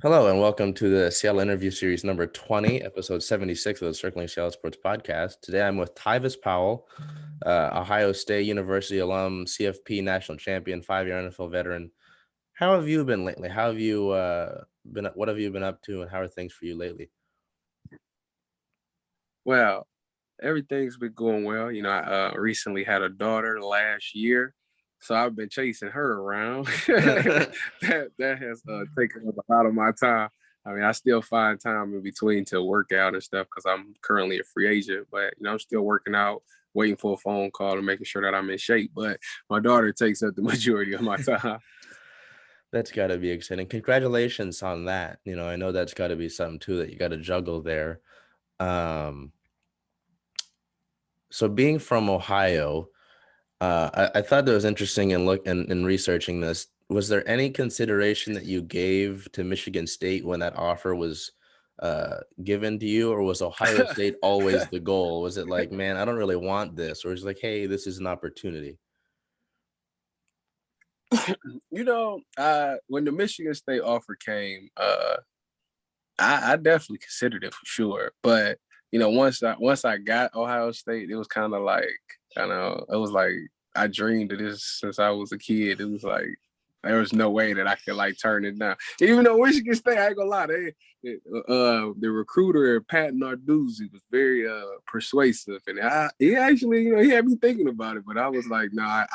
Hello and welcome to the Seattle interview series number 20, episode 76 of the Circling Seattle Sports podcast. Today I'm with Tyvis Powell, Ohio State University alum, CFP national champion, 5-year NFL veteran. How have you been lately? How have you what have you been up to and how are things for you lately? Well, everything's been going well. I recently had a daughter last year, so I've been chasing her around. that has taken up a lot of my time. I mean, I still find time in between to work out and stuff because I'm currently a free agent, but I'm still working out, waiting for a phone call and making sure that I'm in shape. But my daughter takes up the majority of my time. That's got to be exciting. Congratulations on that. I know that's got to be something too that you got to juggle there. Um, so being from Ohio, I thought that was interesting in researching this. Was there any consideration that you gave to Michigan State when that offer was given to you, or was Ohio State always the goal? Was it like, man, I don't really want this, or was it like, hey, this is an opportunity? When the Michigan State offer came, I definitely considered it for sure. But once I got Ohio State, it was kind of like it was like I dreamed of this since I was a kid. It was like there was no way that I could like turn it down. Even though Michigan State, I ain't gonna lie, the recruiter Pat Narduzzi was very persuasive, and he actually he had me thinking about it. But I was like, no, I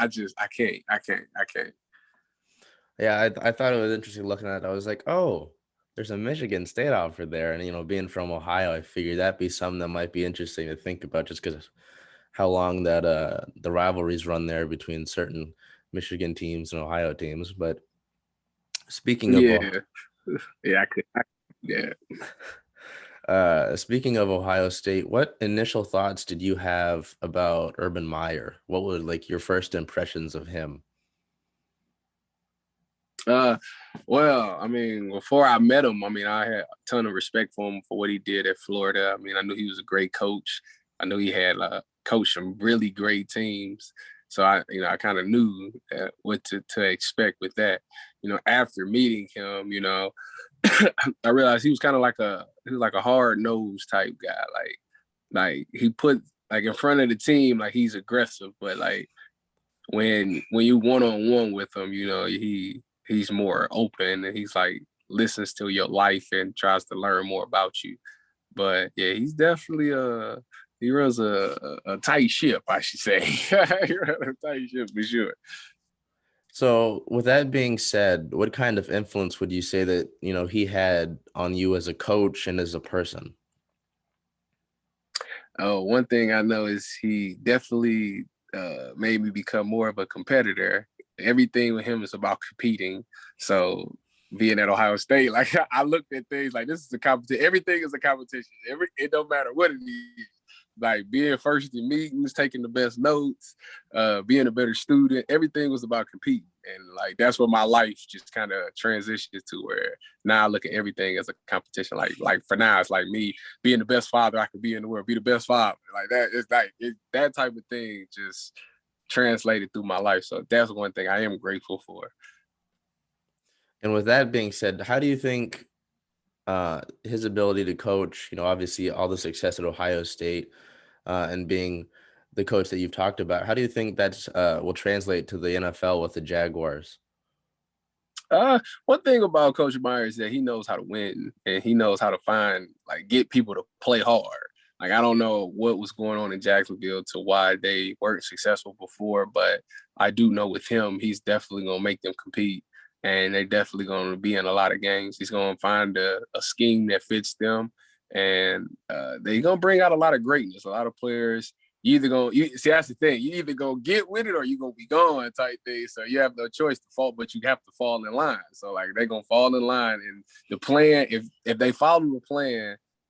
can't. Yeah, I thought it was interesting looking at it. I was like, oh, there's a Michigan State offer there, and being from Ohio, I figured that'd be something that might be interesting to think about, just because how long that the rivalries run there between certain Michigan teams and Ohio teams. But speaking of Yeah, yeah, I could. Yeah. speaking of Ohio State, what initial thoughts did you have about Urban Meyer? What were like your first impressions of him? Uh, well, I mean, before I met him, I mean, I had a ton of respect for him for what he did at Florida. I mean, I knew he was a great coach. I knew he had coached some really great teams. So I kind of knew what to expect with that. After meeting him, I realized he was kind of like a hard nosed type guy. Like he put like in front of the team, like he's aggressive, but like when you one on one with him, he's more open and he's like listens to your life and tries to learn more about you. But yeah, he's definitely he runs a tight ship, I should say. He runs a tight ship for sure. So, with that being said, what kind of influence would you say that he had on you as a coach and as a person? Oh, one thing I know is he definitely made me become more of a competitor. Everything with him is about competing. So being at Ohio State, like I looked at things like this is a competition. Everything is a competition. It don't matter what it is. Like being first in meetings, taking the best notes, being a better student. Everything was about competing, and like that's what my life just kind of transitioned to. Where now I look at everything as a competition. Like for now, it's like me being the best father I could be in the world, be the best father. Like that, it's like that type of thing just translated through my life. So that's one thing I am grateful for. And with that being said, how do you think his ability to coach, obviously all the success at Ohio State and being the coach that you've talked about, how do you think that will translate to the NFL with the Jaguars? One thing about Coach Meyer is that he knows how to win and he knows how to get people to play hard. Like I don't know what was going on in Jacksonville to why they weren't successful before, but I do know with him, he's definitely gonna make them compete, and they're definitely gonna be in a lot of games. He's gonna find a scheme that fits them, and they're gonna bring out a lot of greatness. A lot of players you see that's the thing. You either gonna get with it or you gonna be gone type thing. So you have no choice to fall, but you have to fall in line. So like they're gonna fall in line, and the plan, if they follow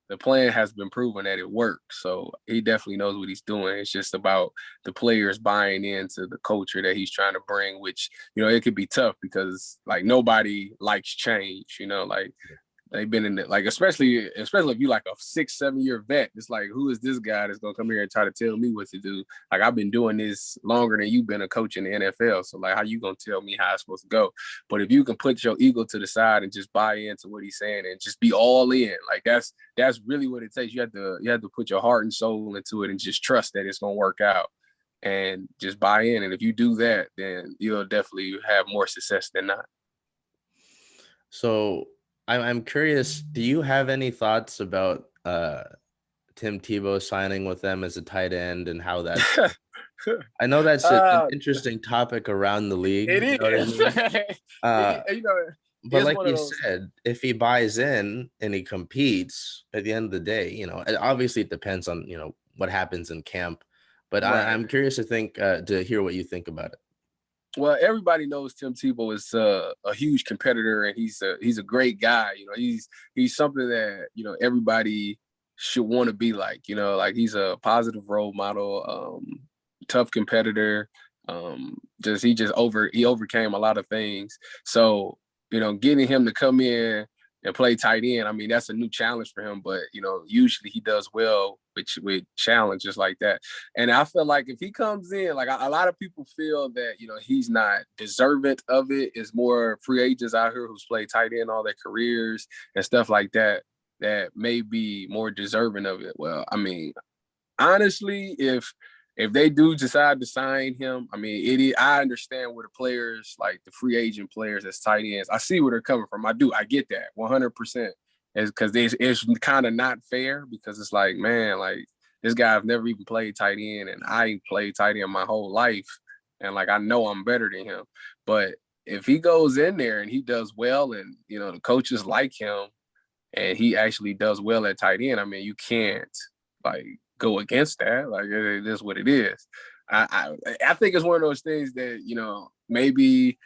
the plan has been proven that it works. So he definitely knows what he's doing. It's just about the players buying into the culture that he's trying to bring, which it could be tough because like nobody likes change. Like They've been in it, like, especially if you like a 6-7 year vet. It's like, who is this guy that's gonna come here and try to tell me what to do? Like, I've been doing this longer than you've been a coach in the NFL. So like, how you gonna tell me how it's supposed to go? But if you can put your ego to the side and just buy into what he's saying and just be all in, like that's really what it takes. You have to put your heart and soul into it and just trust that it's gonna work out and just buy in. And if you do that, then you'll definitely have more success than not. So I'm curious, do you have any thoughts about Tim Tebow signing with them as a tight end and how that I know that's an interesting topic around the league. It You know what I is. mean? You know, But it's like one of you those. said, if he buys in and he competes at the end of the day, and obviously it depends on, what happens in camp. But Right. I'm curious to hear what you think about it. Well, everybody knows Tim Tebow is a huge competitor, and he's a great guy. You know, he's something that everybody should want to be like. You know, like he's a positive role model, tough competitor. He overcame a lot of things. So getting him to come in and play tight end, I mean, that's a new challenge for him. But usually he does well with challenges like that. And I feel like if he comes in, like a lot of people feel that he's not deserving of it. It's more free agents out here who's played tight end all their careers and stuff like that may be more deserving of it. Well, I mean, honestly, if they do decide to sign him, I mean, I understand where the players, like the free agent players as tight ends, I see where they're coming from. I get that 100%. It's because it's kind of not fair, because it's like, man, like this guy I've never even played tight end, and I played tight end my whole life, and like I know I'm better than him. But if he goes in there and he does well, and the coaches like him, and he actually does well at tight end, I mean, you can't like go against that. Like, it is what it is. I think it's one of those things that maybe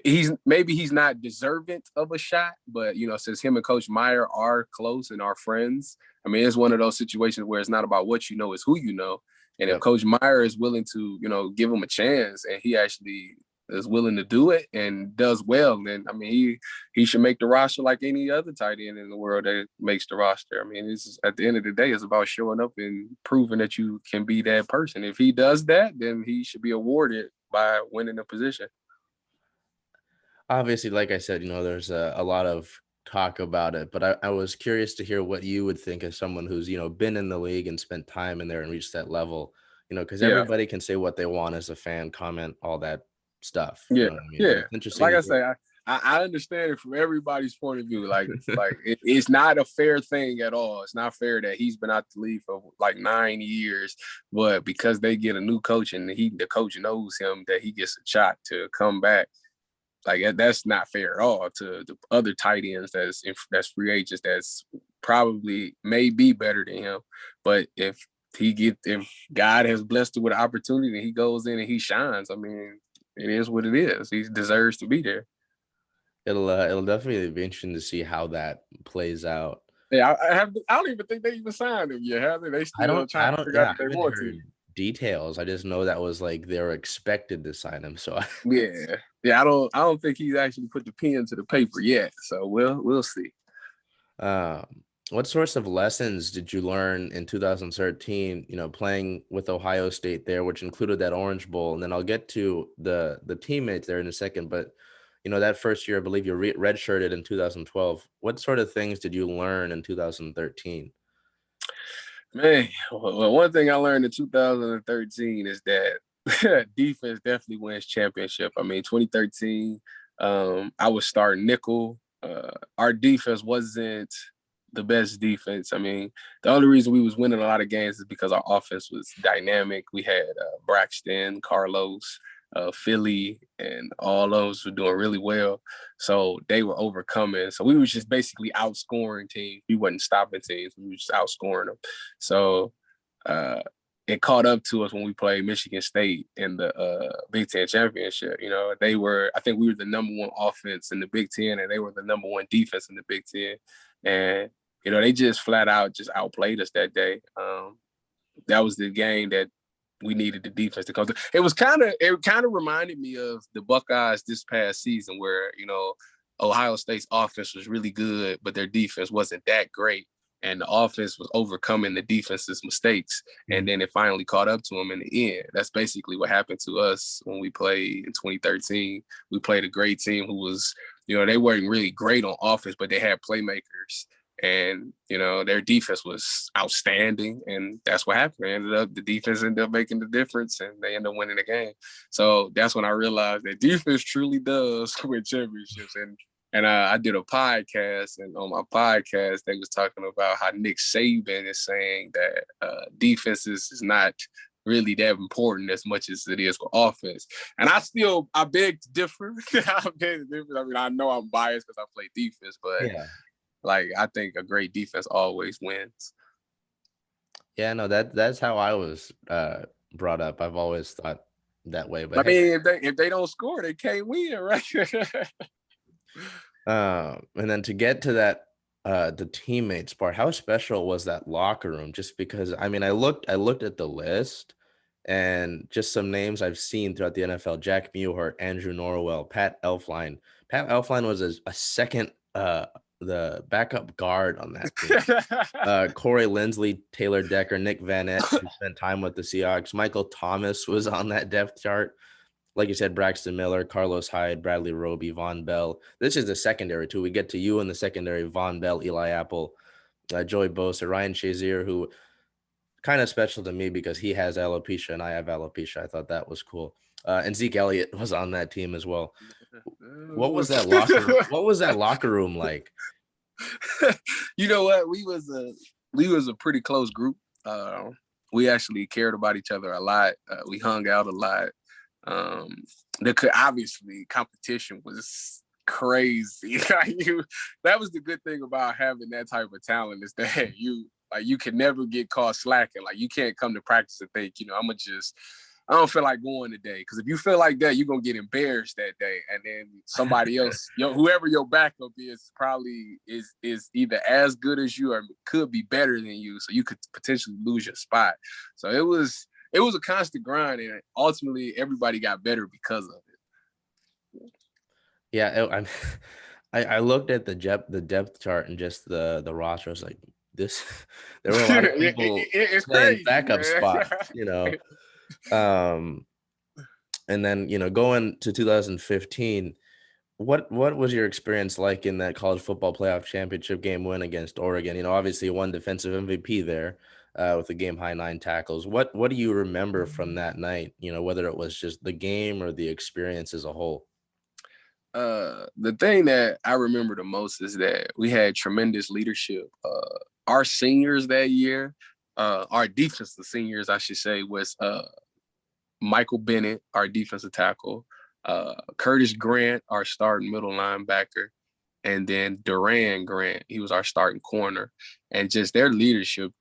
he's not deserving of a shot, but since him and Coach Meyer are close and are friends, I mean, it's one of those situations where it's not about what you know, it's who you know. And if Yep. Coach Meyer is willing to give him a chance, and he actually is willing to do it and does well, then I mean, he should make the roster like any other tight end in the world that makes the roster. I mean, at the end of the day, it's about showing up and proving that you can be that person. If he does that, then he should be awarded by winning the position. Obviously, like I said, there's a lot of talk about it, but I was curious to hear what you would think as someone who's, been in the league and spent time in there and reached that level, because Yeah, everybody can say what they want as a fan, comment, all that stuff. You yeah, know what I mean? But yeah. it's interesting Like to I hear. say, I understand it from everybody's point of view. Like it's not a fair thing at all. It's not fair that he's been out the league for like 9 years, but because they get a new coach and the coach knows him, that he gets a shot to come back. Like, that's not fair at all to the other tight ends that's free agents that's probably may be better than him. But if God has blessed him with an opportunity and he goes in and he shines, I mean, it is what it is. He deserves to be there. It'll definitely be interesting to see how that plays out. Yeah, I don't even think they even signed him yet, have they? They still trying to figure out Yeah, if I they haven't want to. heard details. I just know that was like they were expected to sign him. So Yeah. Yeah, I don't think he's actually put the pen to the paper yet. So we'll see. Um, what sorts of lessons did you learn in 2013, playing with Ohio State there, which included that Orange Bowl? And then I'll get to the teammates there in a second. But, that first year, I believe you redshirted in 2012. What sort of things did you learn in 2013? Man, well, one thing I learned in 2013 is that defense definitely wins championship. I mean, 2013, I was starting nickel. Our defense wasn't the best defense. I mean, the only reason we was winning a lot of games is because our offense was dynamic. We had Braxton, Carlos, Philly, and all those were doing really well. So they were overcoming. So we were just basically outscoring teams. We wasn't stopping teams. We were just outscoring them. So uh, it caught up to us when we played Michigan State in the Big Ten championship. I think we were the number one offense in the Big Ten, and they were the number one defense in the Big Ten. And they just flat out just outplayed us that day. That was the game that we needed the defense to come through. It kind of reminded me of the Buckeyes this past season, where Ohio State's offense was really good, but their defense wasn't that great. And the offense was overcoming the defense's mistakes. And then it finally caught up to them in the end. That's basically what happened to us when we played in 2013. We played a great team who was, they weren't really great on offense, but they had playmakers. And, their defense was outstanding. And that's what happened. The defense ended up making the difference, and they ended up winning the game. So that's when I realized that defense truly does win championships. And I did a podcast, and on my podcast, they was talking about how Nick Saban is saying that defenses is not really that important as much as it is for offense. And I beg to differ. I mean, I know I'm biased because I play defense, but I think a great defense always wins. Yeah, no, that's how I was brought up. I've always thought that way. But I mean, if they don't score, they can't win, right? And then to get to that, the teammates part, how special was that locker room? Just because, I mean, I looked at the list, and just some names I've seen throughout the NFL: Jack Mewhart, Andrew Norwell, Pat Elflein. Pat Elflein was a second, the backup guard on that team. Corey Lindsley, Taylor Decker, Nick Van Ness, who spent time with the Seahawks. Michael Thomas was on that depth chart. Like you said, Braxton Miller, Carlos Hyde, Bradley Roby, Von Bell. This is the secondary, too. We get to you in the secondary: Von Bell, Eli Apple, Joey Bosa, Ryan Shazier, who kind of special to me because he has alopecia and I have alopecia. I thought that was cool. And Zeke Elliott was on that team as well. What was that locker room like? You know what? We was a pretty close group. We actually cared about each other a lot. We hung out a lot. Obviously competition was crazy. That was the good thing about having that type of talent, is that you can never get caught slacking. Like, you can't come to practice and think, I don't feel like going today. Because if you feel like that, you're going to get embarrassed that day. And then somebody else, whoever your backup is, probably is either as good as you or could be better than you. So you could potentially lose your spot. So it was a constant grind, and ultimately everybody got better because of it. Yeah, I looked at the depth chart and just the roster. I was like, this. There were a lot of people it's playing crazy, backup man. spots, and then going to 2015. What was your experience like in that college football playoff championship game win against Oregon? Obviously one defensive MVP there, with a game high 9 tackles. What do you remember from that night? Whether it was just the game or the experience as a whole. The thing that I remember the most is that we had tremendous leadership. Our seniors that year, our defensive seniors, I should say, was Michael Bennett, our defensive tackle, Curtis Grant, our starting middle linebacker, and then Duran Grant, he was our starting corner. And just their leadership,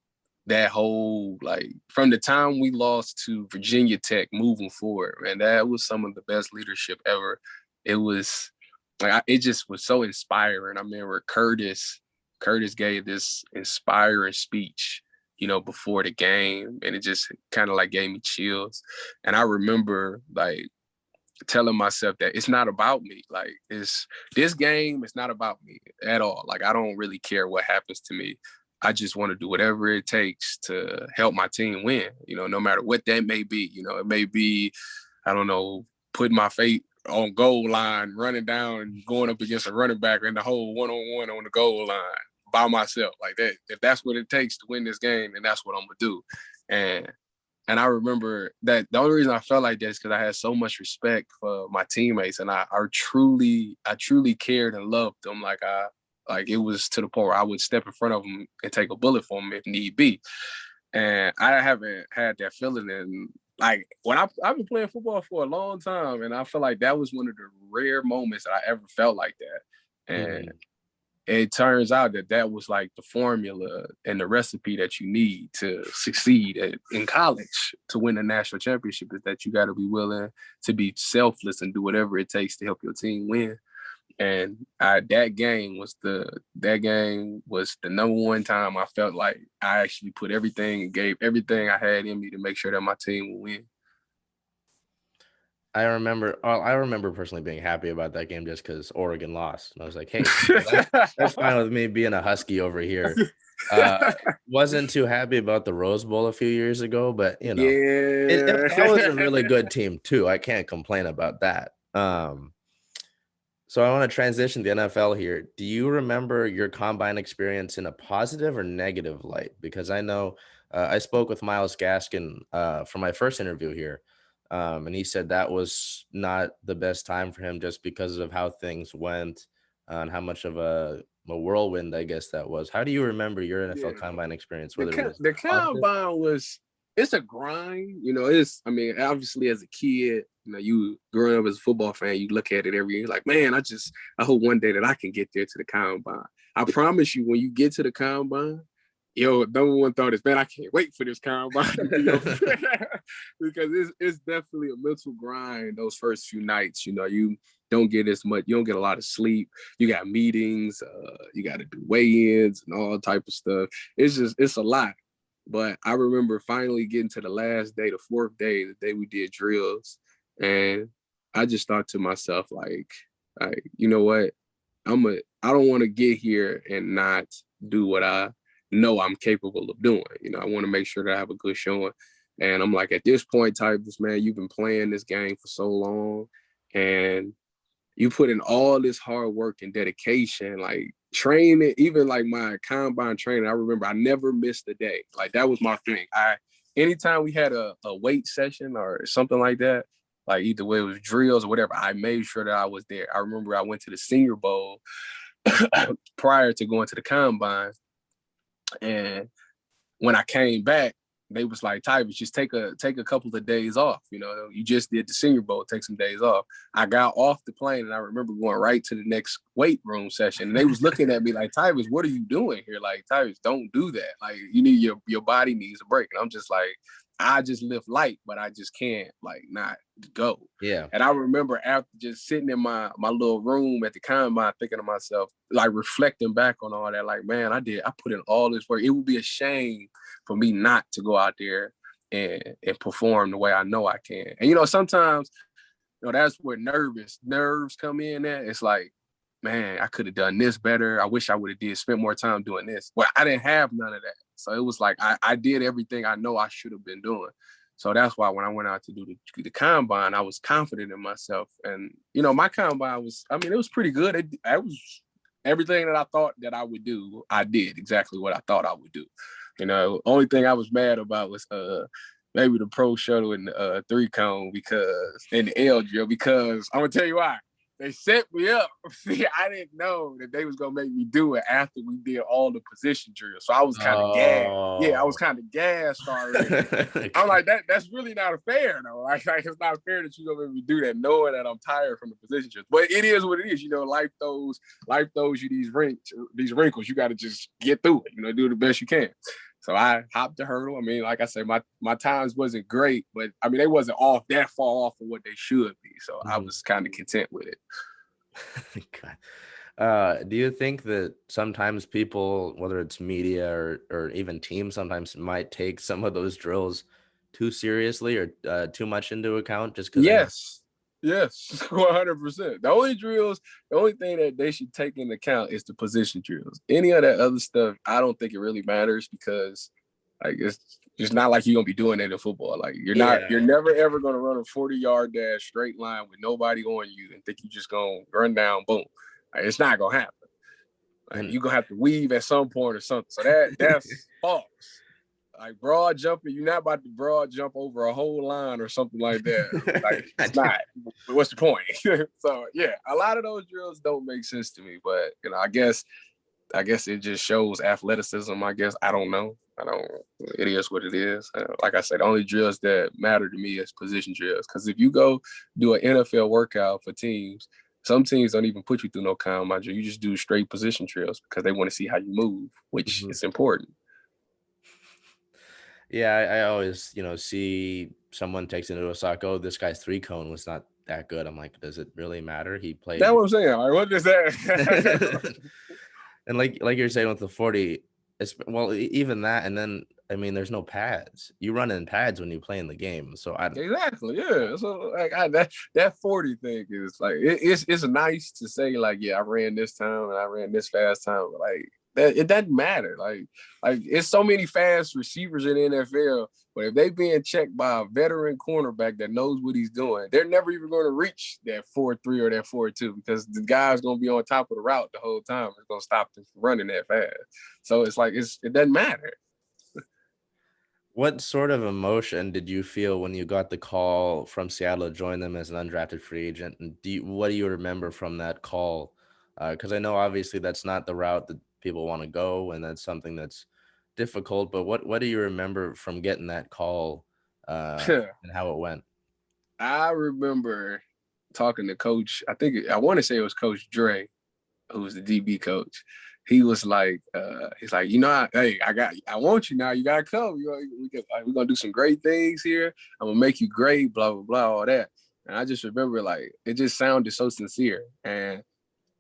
that whole, from the time we lost to Virginia Tech moving forward, man, that was some of the best leadership ever. It was it just was so inspiring. I remember Curtis gave this inspiring speech, before the game, and it just kind of gave me chills. And I remember telling myself that it's not about me. This game is not about me at all. I don't really care what happens to me. I just want to do whatever it takes to help my team win, no matter what that may be. It may be, I don't know, putting my feet on goal line, running down and going up against a running back in the whole one-on-one on the goal line by myself like that. If that's what it takes to win this game, then that's what I'm gonna do. And I remember that the only reason I felt like that is because I had so much respect for my teammates, and I truly cared and loved them. It was to the point where I would step in front of them and take a bullet for them if need be. And I haven't had that feeling in when I've been playing football for a long time, and I feel like that was one of the rare moments that I ever felt like that. And it turns out that was the formula and the recipe that you need to succeed in college to win a national championship, is that you got to be willing to be selfless and do whatever it takes to help your team win. And that game was the number one time I felt like I actually put everything and gave everything I had in me to make sure that my team would win. I remember personally being happy about that game just because Oregon lost. And I was like, hey, that's fine with me being a Husky over here. Wasn't too happy about the Rose Bowl a few years ago, but Yeah. that was a really good team too. I can't complain about that. So I want to transition to the NFL here. Do you remember your combine experience in a positive or negative light? Because I know I spoke with Miles Gaskin for my first interview here, and he said that was not the best time for him just because of how things went and how much of a whirlwind, I guess, that was. How do you remember your Yeah. NFL combine experience, whether it was The positive? combine was, it's a grind, I mean, obviously as a kid, you growing up as a football fan, you look at it every year like, man, I hope one day that I can get there to the combine. I promise you, when you get to the combine, number one thought is, man, I can't wait for this combine to be over. Because it's definitely a mental grind those first few nights. You don't get a lot of sleep. You got meetings, you got to do weigh-ins and all type of stuff. It's a lot. But I remember finally getting to the last day, the fourth day, the day we did drills. And I just thought to myself, like, you know what? I don't want to get here and not do what I know I'm capable of doing. I want to make sure that I have a good showing. And I'm like, at this point, Tyvis, man, you've been playing this game for so long, and you put in all this hard work and dedication, like training, even like my combine training. I remember I never missed a day. Like, that was my thing. Anytime we had a weight session or something like that, like either way it was drills or whatever, I made sure that I was there. I remember I went to the Senior Bowl prior to going to the combine. And when I came back, they was like, Tyvis, just take a couple of days off. You just did the Senior Bowl, take some days off. I got off the plane and I remember going right to the next weight room session. And they was looking at me like, Tyvis, what are you doing here? Like, Tyvis, don't do that. Like, you need your body needs a break. And I'm just like, I just lift light, but I just can't like not go. Yeah. And I remember after just sitting in my little room at the combine, thinking to myself, like reflecting back on all that, like, man, I put in all this work. It would be a shame for me not to go out there and perform the way I know I can. And sometimes, that's where nerves come in at. It's like, man, I could have done this better. I wish I would have spent more time doing this. Well, I didn't have none of that. So it was like I did everything I know I should have been doing. So that's why when I went out to do the combine, I was confident in myself. And, my combine it was pretty good. It was everything that I thought that I would do. I did exactly what I thought I would do. Only thing I was mad about was maybe the pro shuttle and the 3-cone and the L drill, because I'm going to tell you why. They set me up. See, I didn't know that they was gonna make me do it after we did all the position drills. So I was kind of gassed. Yeah, I was kind of gassed already. I'm like, that's really not fair, though. Like it's not fair that you gonna make me do that, knowing that I'm tired from the position drills. But it is what it is. Life throws you these wrinkles. You got to just get through it. Do the best you can. So I hopped the hurdle. Like I said, my times wasn't great, but they wasn't that far off of what they should be. So I was kind of content with it. God. Do you think that sometimes people, whether it's media or even teams, sometimes might take some of those drills too seriously or too much into account just because? Yes, 100%. The only thing that they should take into account is the position drills. Any of that other stuff, I don't think it really matters, because it's not like you're gonna be doing that in football. Like you're never ever gonna run a 40-yard dash straight line with nobody on you and think you're just gonna run down, boom. It's not gonna happen. You're gonna have to weave at some point or something. So that's false. Like broad jumping, you're not about to broad jump over a whole line or something like that. Like it's not. What's the point? So yeah, a lot of those drills don't make sense to me. But I guess it just shows athleticism. I guess I don't know. It is what it is. Like I said, the only drills that matter to me is position drills. Because if you go do an NFL workout for teams, some teams don't even put you through no combine drill. You just do straight position drills because they want to see how you move, which is important. Yeah, I always, see someone takes into a sock, oh, this guy's 3-cone was not that good. I'm like, does it really matter? He played. That's what I'm saying. Like, what is that? And like you're saying with the 40, even that, and then I mean, there's no pads. You run in pads when you play in the game. So Exactly. Yeah. So like that 40 thing is like it's nice to say like, yeah, I ran this time and I ran this fast time, but like that it doesn't matter. Like it's so many fast receivers in the NFL, but if they being checked by a veteran cornerback that knows what he's doing, they're never even going to reach that 4.3 or that 4.2 because the guy's going to be on top of the route the whole time. It's going to stop them from running that fast. So it's like it doesn't matter. what sort of emotion did you feel when you got the call from Seattle to join them as an undrafted free agent? And what do you remember from that call? Because I know obviously that's not the route that people want to go, and that's something that's difficult. But what do you remember from getting that call and how it went? I remember talking to Coach. I want to say it was Coach Dre, who was the DB coach. He was like, he's like, I want you now. You gotta come. We're gonna do some great things here. I'm gonna make you great. Blah blah blah, all that. And I just remember like it just sounded so sincere. And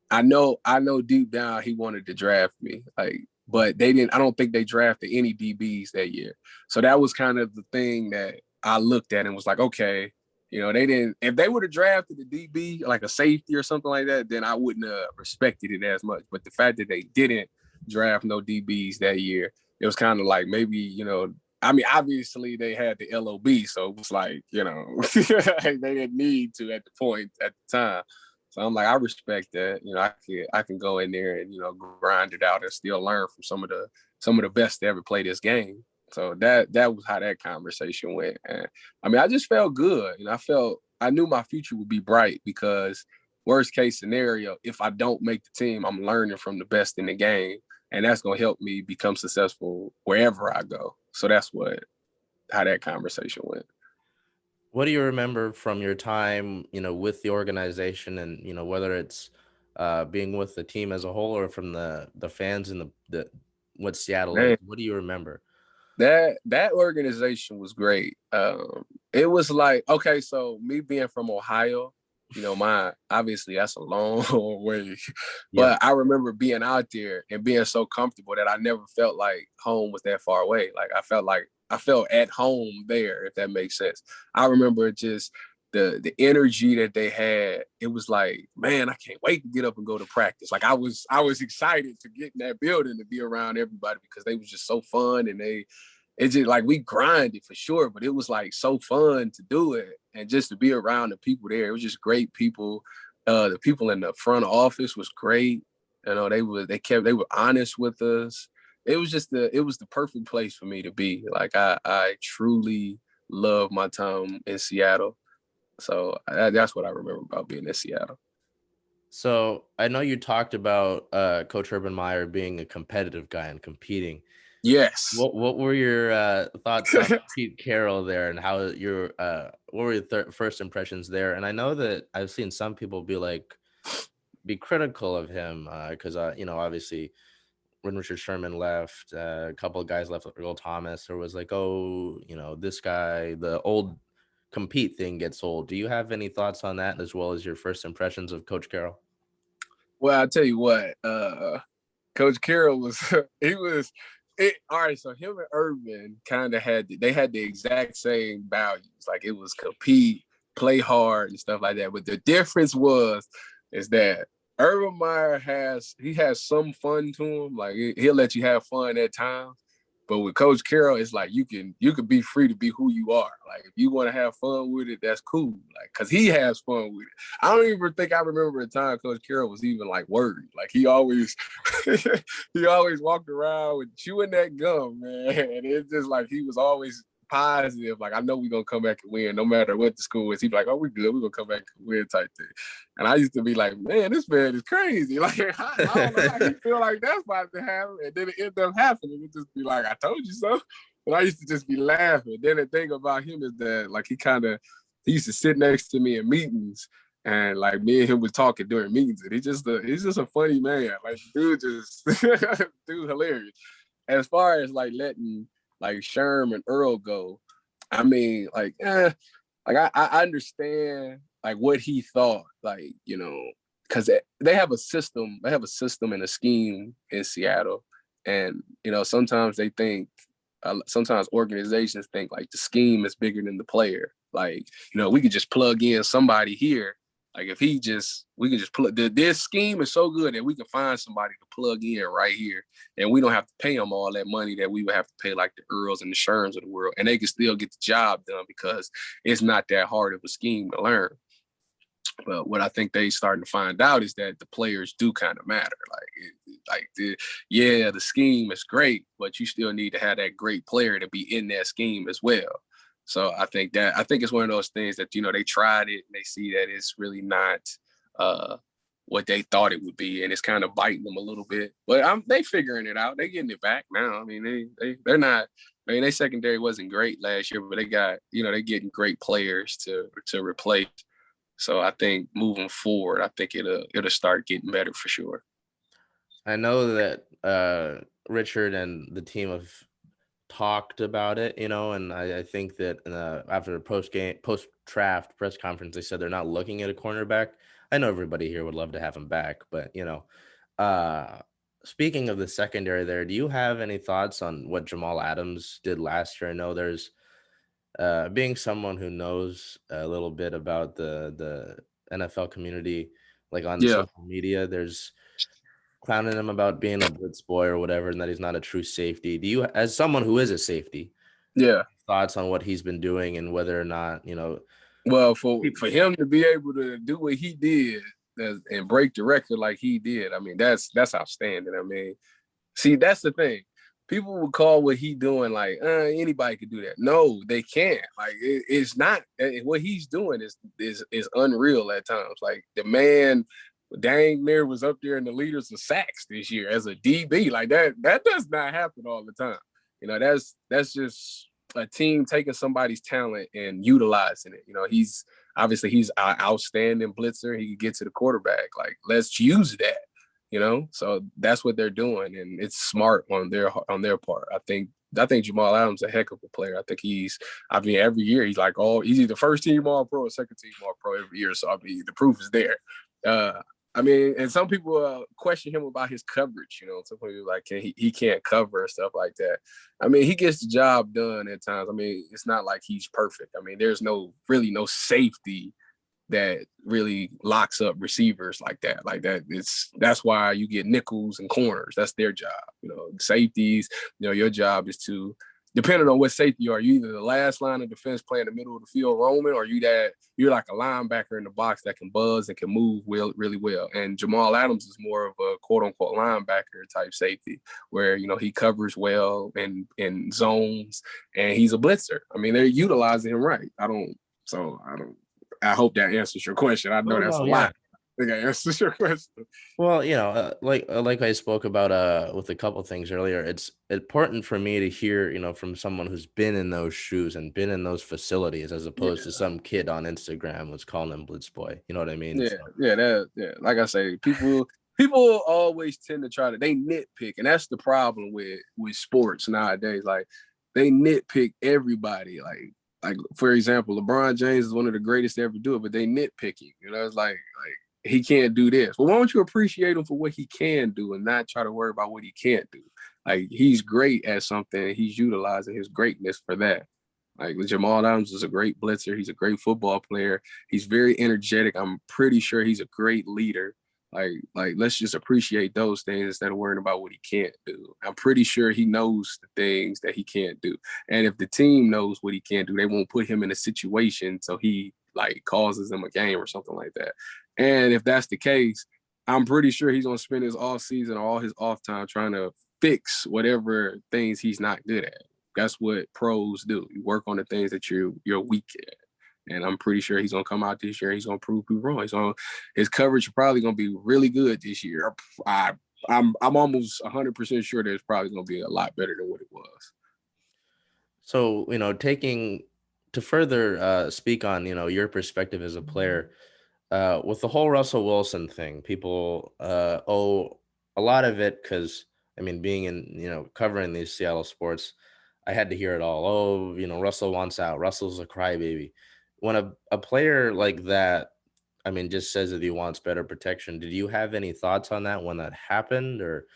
I know deep down he wanted to draft me. Like, but they didn't. I don't think they drafted any DBs that year. So that was kind of the thing that I looked at and was like, okay, they didn't. If they would have drafted a DB like a safety or something like that, then I wouldn't have respected it as much. But the fact that they didn't draft no DBs that year, it was kind of like maybe. I mean, obviously they had the LOB, so it was like they didn't need to at the time. So I'm like, I respect that. I can go in there and grind it out and still learn from some of the best to ever play this game. So that was how that conversation went. And I mean, I just felt good. I knew my future would be bright because worst case scenario, if I don't make the team, I'm learning from the best in the game, and that's gonna help me become successful wherever I go. So that's how that conversation went. What do you remember from your time, with the organization, and whether it's being with the team as a whole or from the fans and the what Seattle is? Man, What do you remember? that organization was great. It was like, okay, so me being from Ohio, my obviously that's a long way, Yeah. but I remember being out there and being so comfortable that I never felt like home was that far away. Like I felt at home there, if that makes sense. I remember just the energy that they had. It was like, man, I can't wait to get up and go to practice. Like I was excited to get in that building to be around everybody because they was just so fun, and it's just like we grinded for sure, but it was like so fun to do it and just to be around the people there. It was just great people. The people in the front office was great. They were honest with us. It was the perfect place for me to be. Like I truly love my time in Seattle. So that's what I remember about being in Seattle. So I know you talked about Coach Urban Meyer being a competitive guy and competing. Yes. What were your thoughts on Pete Carroll there, and how what were your first impressions there? And I know that I've seen some people be critical of him because obviously when Richard Sherman left, a couple of guys left, like Earl Thomas, or was like, oh, this guy, the old compete thing gets old. Do you have any thoughts on that, as well as your first impressions of Coach Carroll? Well, I'll tell you what, Coach Carroll was he was all right. So him and Urban kind of had the exact same values. Like it was compete, play hard, and stuff like that. But the difference is that Urban Meyer has some fun to him. Like he'll let you have fun at times. But with Coach Carroll, it's like you can be free to be who you are. Like if you want to have fun with it, that's cool. Like because he has fun with it. I don't even think I remember a time Coach Carroll was even like worried. Like he always he always walked around with chewing that gum, man. And it's just like he was always positive. Like I know we're gonna come back and win, no matter what the score is. He's like, "Oh, we good. We're gonna come back and win," type thing. And I used to be like, "Man, this man is crazy." Like I don't know how he feel like that's about to happen, and then it ended up happening. It just be like, "I told you so." But I used to just be laughing. Then the thing about him is that like he used to sit next to me in meetings. And like me and him was talking during meetings, and he's just a funny man. Like dude, dude, hilarious. As far as like letting like Sherm and Earl go, I mean, I understand like what he thought, like because they have a system, and a scheme in Seattle, and sometimes they think sometimes organizations think like the scheme is bigger than the player. Like, we could just plug in somebody here. Like if we can just plug, this scheme is so good that we can find somebody to plug in right here, and we don't have to pay them all that money that we would have to pay like the Earls and the Sherms of the world, and they can still get the job done because it's not that hard of a scheme to learn. But what I think they starting to find out is that the players do kind of matter. The scheme is great, but you still need to have that great player to be in that scheme as well. So I think it's one of those things that, they tried it and they see that it's really not what they thought it would be, and it's kind of biting them a little bit. But they figuring it out. They getting it back now. I mean, they're not. I mean, their secondary wasn't great last year, but they got, they're getting great players to replace. So I think moving forward, I think it'll start getting better for sure. I know that Richard and the team have talked about it, and I think that after the post-draft press conference, they said they're not looking at a cornerback. I know everybody here would love to have him back, but speaking of the secondary there, do you have any thoughts on what Jamal Adams did last year? I know there's being someone who knows a little bit about the NFL community, like on social media, there's clowning him about being a blitz boy or whatever, and that he's not a true safety. Do you, as someone who is a safety, thoughts on what he's been doing and whether or not, Well, for him to be able to do what he did and break the record like he did, I mean, that's outstanding. I mean, see, that's the thing. People would call what he doing like anybody could do that. No, they can't. Like it's not. What he's doing is unreal at times. Like the man dang near was up there in the leaders of sacks this year as a DB. Like that does not happen all the time. That's just a team taking somebody's talent and utilizing it. He's obviously an outstanding blitzer. He can get to the quarterback. Like, let's use that. So that's what they're doing, and it's smart on their part. I think Jamal Adams is a heck of a player. I think every year he's like, he's either first team All Pro or second team All Pro every year. So I mean, the proof is there. And some people question him about his coverage. Some people like he can't cover and stuff like that. I mean, he gets the job done at times. I mean, it's not like he's perfect. I mean, there's really no safety that really locks up receivers like that. That's why you get nickels and corners. That's their job. Safeties, your job is to, depending on what safety you are, you either the last line of defense playing the middle of the field roaming, or you're like a linebacker in the box that can buzz and can move really well. And Jamal Adams is more of a quote unquote linebacker type safety where, he covers well in zones and he's a blitzer. I mean, they're utilizing him right. I hope that answers your question. I know that's a lot. I think that answers your question. Well, like I spoke about with a couple of things earlier, it's important for me to hear, from someone who's been in those shoes and been in those facilities, as opposed to some kid on Instagram was calling him Blitz Boy. You know what I mean? Yeah. Like I say, people always tend to they nitpick, and that's the problem with sports nowadays. Like they nitpick everybody. Like for example, LeBron James is one of the greatest to ever do it, but they nitpicking. It's like he can't do this. Well, why don't you appreciate him for what he can do and not try to worry about what he can't do? Like he's great at something. He's utilizing his greatness for that. Like Jamal Adams is a great blitzer. He's a great football player. He's very energetic. I'm pretty sure he's a great leader. Like let's just appreciate those things instead of worrying about what he can't do. I'm pretty sure he knows the things that he can't do. And if the team knows what he can't do, they won't put him in a situation so he like causes them a game or something like that. And if that's the case, I'm pretty sure he's going to spend his off season or all his off time trying to fix whatever things he's not good at. That's what pros do. You work on the things that you're weak at. And I'm pretty sure he's going to come out this year and he's going to prove people wrong. His coverage is probably going to be really good this year. I'm almost 100% sure that it's probably going to be a lot better than what it was. So, taking to further speak on, your perspective as a player, with the whole Russell Wilson thing, people owe a lot of it because, I mean, being in, covering these Seattle sports, I had to hear it all. Oh, Russell wants out. Russell's a crybaby. When a player like that, I mean, just says that he wants better protection, did you have any thoughts on that when that happened? Or,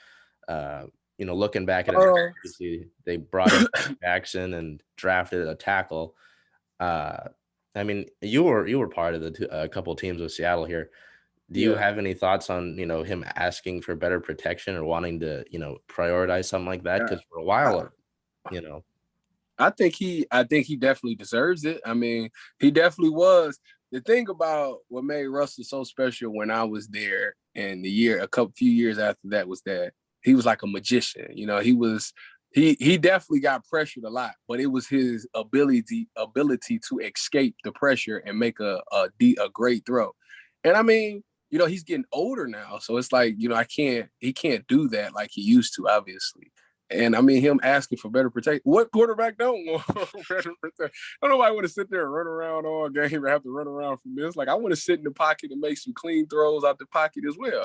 looking back at it, obviously they brought in Jackson and drafted a tackle. I mean, you were part of a couple teams with Seattle here. Do you have any thoughts on, him asking for better protection or wanting to, prioritize something like that? Because for a while, I think he definitely deserves it. I mean, he definitely was. The thing about what made Russell so special when I was there, and few years after that, was that he was like a magician. He definitely got pressured a lot, but it was his ability to escape the pressure and make a great throw. And I mean, he's getting older now, so it's like, he can't do that like he used to, obviously. And I mean, him asking for better protection. What quarterback don't want better protection? I don't nobody want to sit there and run around all game and have to run around from this. Like, I want to sit in the pocket and make some clean throws out the pocket as well.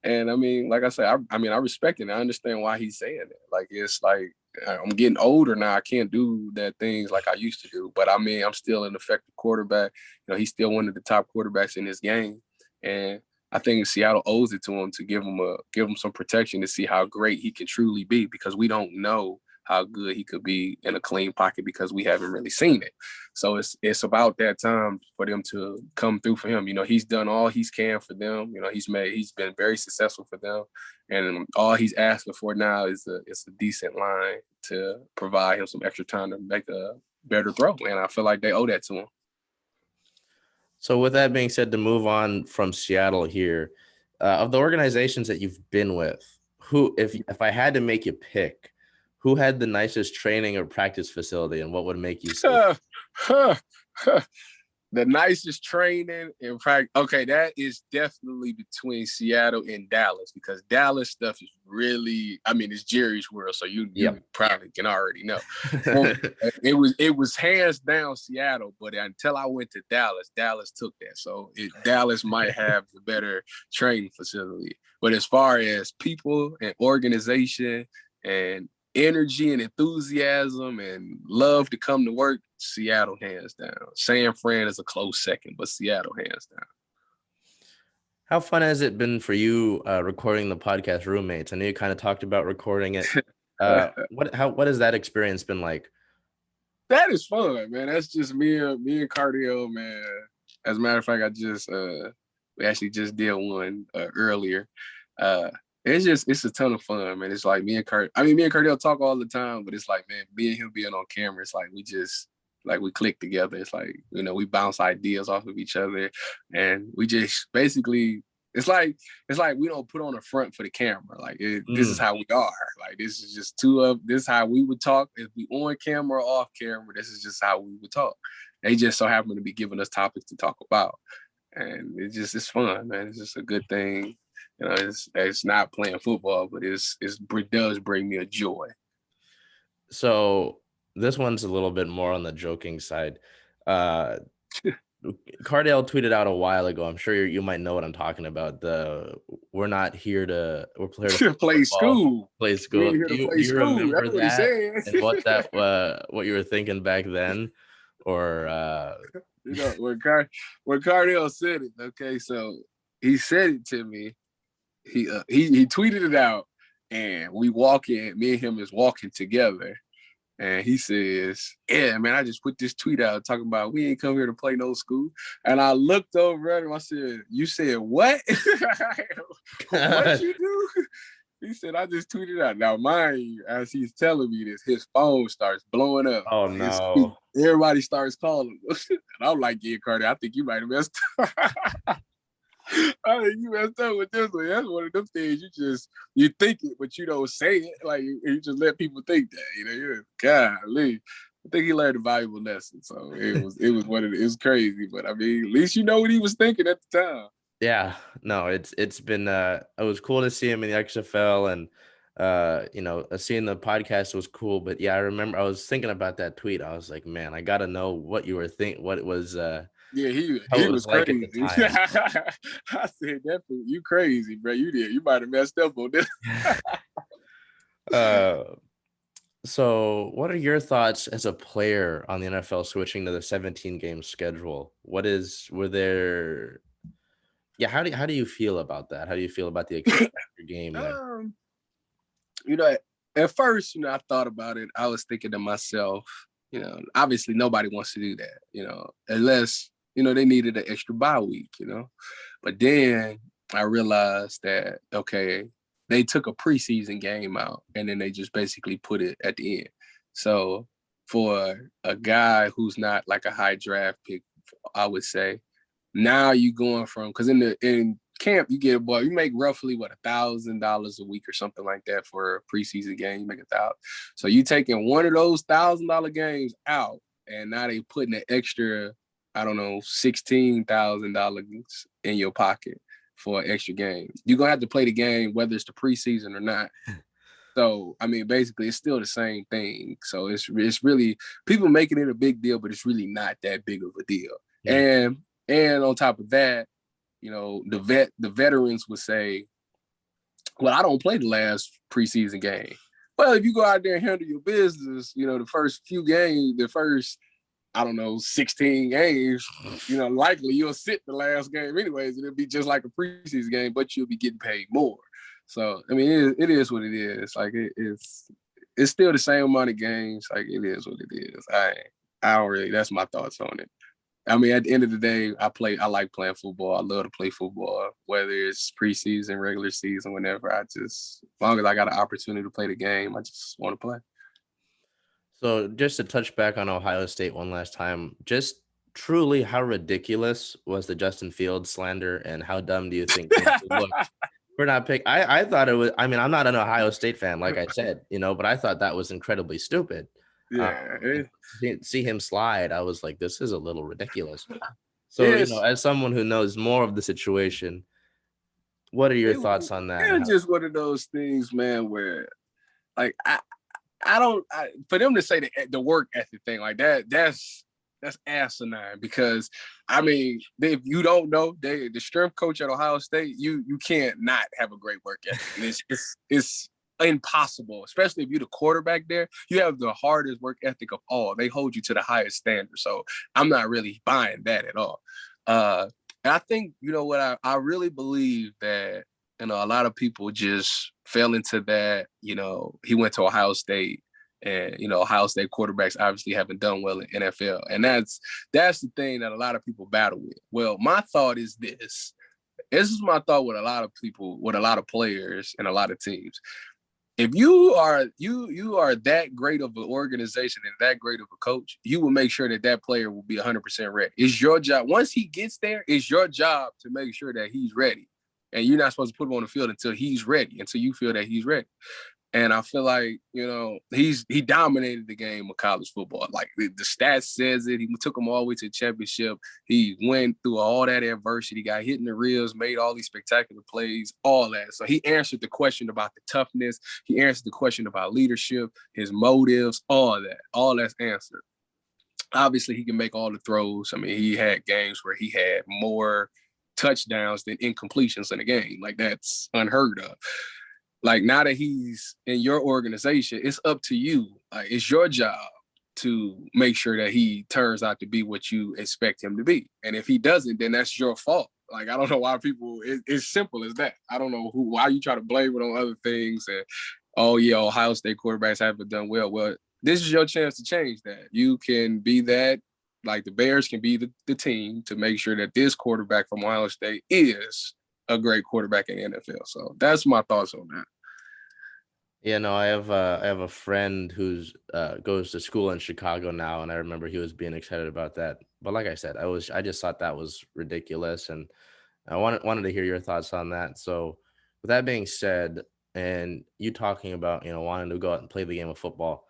And I mean, like I said, I respect it. And I understand why he's saying it. Like, it's like, I'm getting older now. I can't do that things like I used to do. But I mean, I'm still an effective quarterback. He's still one of the top quarterbacks in this game. And I think Seattle owes it to him to give him some protection to see how great he can truly be, because we don't know how good he could be in a clean pocket because we haven't really seen it. So it's about that time for them to come through for him. He's done all he can for them. He's been very successful for them, and all he's asking for now is a decent line to provide him some extra time to make a better throw. And I feel like they owe that to him. So with that being said, to move on from Seattle here, of the organizations that you've been with, who, if I had to make you pick, who had the nicest training or practice facility, and what would make you say? The nicest training and practice. Okay, that is definitely between Seattle and Dallas, because Dallas stuff is really, I mean, it's Jerry's world, so you probably can already know. It was hands down Seattle, but until I went to Dallas took that. So Dallas might have the better training facility. But as far as people and organization and energy and enthusiasm and love to come to work, Seattle hands down. San Fran is a close second, but Seattle hands down. How fun has it been for you recording the podcast Roommates? I know you kind of talked about recording it. What has that experience been like? That is fun, man. That's just me and Cardale, man. As a matter of fact, we actually just did one earlier. It's a ton of fun, man. It's like me and Cardale talk all the time, but it's like, man, me and him being on camera, it's like we click together. It's like, we bounce ideas off of each other, and we just basically, it's like we don't put on a front for the camera. Like, this is how we are. Like, this is just this is how we would talk. If we on camera or off camera, this is just how we would talk. They just so happen to be giving us topics to talk about. And it's fun, man. It's just a good thing. It's not playing football, but it does bring me a joy. So this one's a little bit more on the joking side. Cardale tweeted out a while ago. I'm sure you might know what I'm talking about. We're not here to play school. Play school. Do you remember that? And what you were thinking back then, or when Cardale said it? Okay, so he said it to me. He tweeted it out, and me and him is walking together, and he says, "Yeah, man, I just put this tweet out talking about we ain't come here to play no school." And I looked over at him. I said, "You said what? What you do?" He said, "I just tweeted out." Now, mind you, as he's telling me this, his phone starts blowing up. Oh no! Everybody starts calling. And I'm like, "Yeah, Carter, I think you might have messed up." I think you messed up with this one. That's one of them things you think it, but you don't say it. Like, you just let people think that. Golly. I think he learned a valuable lesson. So it was crazy. But I mean, at least you know what he was thinking at the time. Yeah, no, it's been it was cool to see him in the XFL, and seeing the podcast was cool. But yeah, I remember I was thinking about that tweet. I was like, man, I gotta know what you were thinking, what it was. Yeah, he was like crazy. At the time. I said, definitely, you crazy, bro. You might have messed up on this. So what are your thoughts as a player on the NFL switching to the 17-game schedule? How do you feel about that? How do you feel about the extra game there? at first, I thought about it. I was thinking to myself, obviously nobody wants to do that, unless, they needed an extra bye week, But then I realized that, okay, they took a preseason game out and then they just basically put it at the end. So for a guy who's not like a high draft pick, I would say, now you going from, because in camp you get you make roughly $1,000 a week or something like that for a preseason game. You make $1,000. So you taking one of those $1,000 games out, and now they putting an extra, I don't know, $16,000 in your pocket for an extra game. You're gonna have to play the game whether it's the preseason or not. So, I mean, basically, it's still the same thing. So it's really, people making it a big deal, but it's really not that big of a deal. Yeah. And on top of that, the veterans would say, well, I don't play the last preseason game. Well, if you go out there and handle your business, the first few games, the first, I don't know, 16 games, likely you'll sit the last game anyways. It'll be just like a preseason game, but you'll be getting paid more. So, I mean, it is what it is. Like, it's still the same amount of games. Like, it is what it is. I don't really, that's my thoughts on it. I mean, at the end of the day, I like playing football. I love to play football, whether it's preseason, regular season, whenever. As long as I got an opportunity to play the game, I just want to play. So just to touch back on Ohio State one last time, just truly how ridiculous was the Justin Fields slander, and how dumb do you think looked for not pick? I thought it was, I mean, I'm not an Ohio State fan, like I said, but I thought that was incredibly stupid. Yeah. See him slide, I was like, this is a little ridiculous. So, as someone who knows more of the situation, what are your thoughts on that? It's just one of those things, man, where like I don't for them to say the work ethic thing like that's asinine, because I mean, if you don't know, the strength coach at Ohio State, you can't not have a great work ethic. It's impossible, especially if you're the quarterback there. You have the hardest work ethic of all. They hold you to the highest standard. So I'm not really buying that at all. And I think, what I really believe that, a lot of people just fell into that, he went to Ohio State, and, Ohio State quarterbacks obviously haven't done well in NFL. And that's the thing that a lot of people battle with. Well, my thought is this. This is my thought with a lot of people, with a lot of players and a lot of teams. If you are that great of an organization and that great of a coach, you will make sure that player will be 100% ready. It's your job. Once he gets there, it's your job to make sure that he's ready. And you're not supposed to put him on the field until he's ready, until you feel that he's ready. And I feel like, he dominated the game of college football. Like, the stats says it. He took them all the way to the championship. He went through all that adversity, got hit in the ribs, made all these spectacular plays, all that. So he answered the question about the toughness. He answered the question about leadership, his motives, all that. All that's answered. Obviously, he can make all the throws. I mean, he had games where he had more touchdowns than incompletions in a game. Like, that's unheard of. Like, now that he's in your organization, it's up to you. Like, it's your job to make sure that he turns out to be what you expect him to be. And if he doesn't, then that's your fault. Like, I don't know why it's simple as that. I don't know why you try to blame it on other things. And, oh yeah, Ohio State quarterbacks haven't done well. Well, this is your chance to change that. You can be that. Like, the Bears can be the team to make sure that this quarterback from Ohio State is a great quarterback in the NFL. So that's my thoughts on that. Yeah, no, I have a friend who's goes to school in Chicago now, and I remember he was being excited about that. But like I said, I just thought that was ridiculous, and I wanted to hear your thoughts on that. So with that being said, and you talking about, wanting to go out and play the game of football,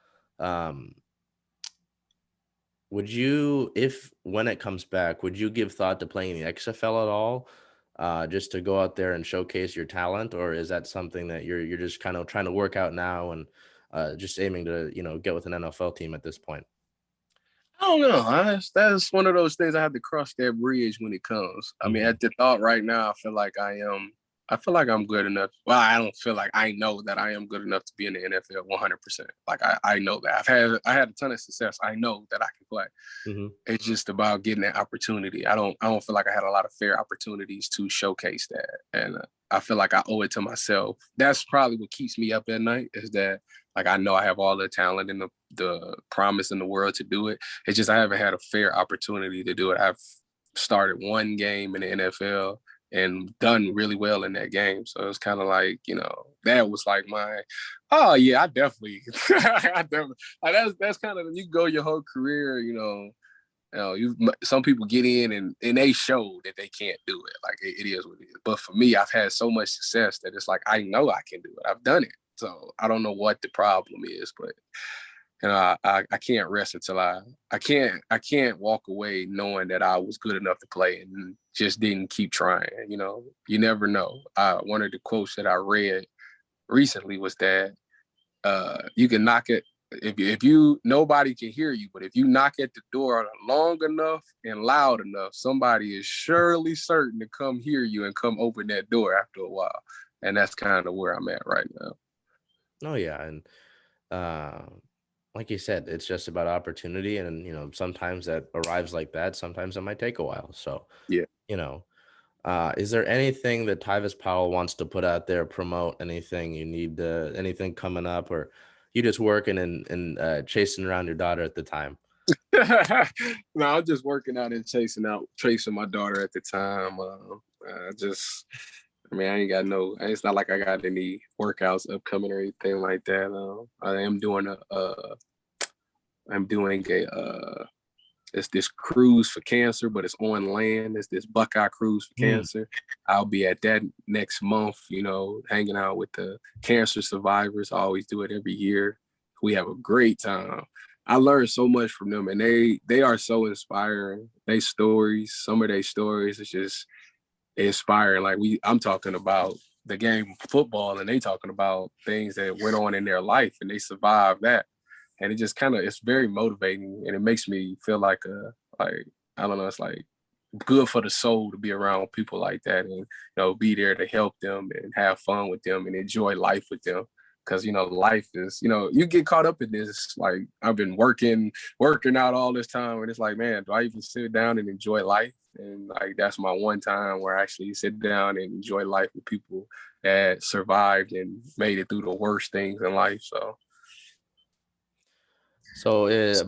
would you, when it comes back, would you give thought to playing in the XFL at all? Just to go out there and showcase your talent, or is that something that you're just kind of trying to work out now and just aiming to get with an NFL team at this point? I don't know. That's one of those things I have to cross that bridge when it comes. I mean, at the thought right now, I feel like I'm good enough. Well, I don't feel like, I know that I am good enough to be in the NFL 100%. Like, I know that I had a ton of success. I know that I can play. Mm-hmm. It's just about getting that opportunity. I don't feel like I had a lot of fair opportunities to showcase that. And I feel like I owe it to myself. That's probably what keeps me up at night, is that like I know I have all the talent and the promise in the world to do it. It's just I haven't had a fair opportunity to do it. I've started one game in the NFL and done really well in that game. So it's kind of like, that was like oh yeah, I definitely, like that's kind of, you go your whole career, some people get in and they show that they can't do it. Like it is what it is. But for me, I've had so much success that it's like, I know I can do it. I've done it. So I don't know what the problem is, but I can't rest until I can't walk away knowing that I was good enough to play and just didn't keep trying. You never know. One of the quotes that I read recently was that you can knock it if you nobody can hear you, but if you knock at the door long enough and loud enough, somebody is surely certain to come hear you and come open that door after a while. And that's kind of where I'm at right now. Oh yeah, and like you said, it's just about opportunity, and sometimes that arrives like that. Sometimes it might take a while. So Yeah. is there anything that Tyvis Powell wants to put out there, promote anything you need, anything coming up, or you just working and chasing around your daughter at the time? No, I'm just working out and chasing my daughter at the time. I ain't got it's not like I got any workouts upcoming or anything like that. I'm doing it's this cruise for cancer, but it's on land. It's this Buckeye cruise for cancer. I'll be at that next month, hanging out with the cancer survivors. I always do it every year. We have a great time. I learned so much from them, and they are so inspiring. Some of their stories, it's just inspiring. Like I'm talking about the game of football, and they talking about things that went on in their life, and they survived that. And it just it's very motivating, and it makes me feel like I don't know, it's like good for the soul to be around people like that, and be there to help them and have fun with them and enjoy life with them. Because life is, you get caught up in this. Like I've been working out all this time, and it's like, man, do I even sit down and enjoy life? And like that's my one time where I actually sit down and enjoy life with people that survived and made it through the worst things in life. So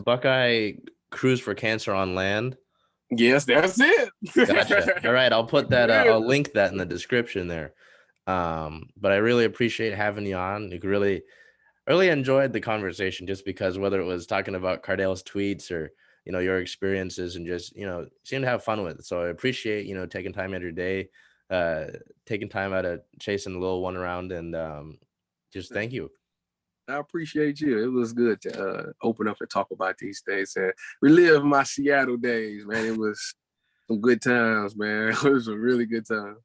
Buckeye cruise for cancer on land. Yes, that's it. Gotcha. All right, I'll put that. I'll link that in the description there. But I really appreciate having you on. You really enjoyed the conversation, just because whether it was talking about Cardale's tweets or your experiences, and just seem to have fun with it. So I appreciate taking time out of your day, taking time out of chasing the little one around, and just thank you. I appreciate you. It was good to open up and talk about these things and relive my Seattle days, man. It was some good times, man. It was a really good time.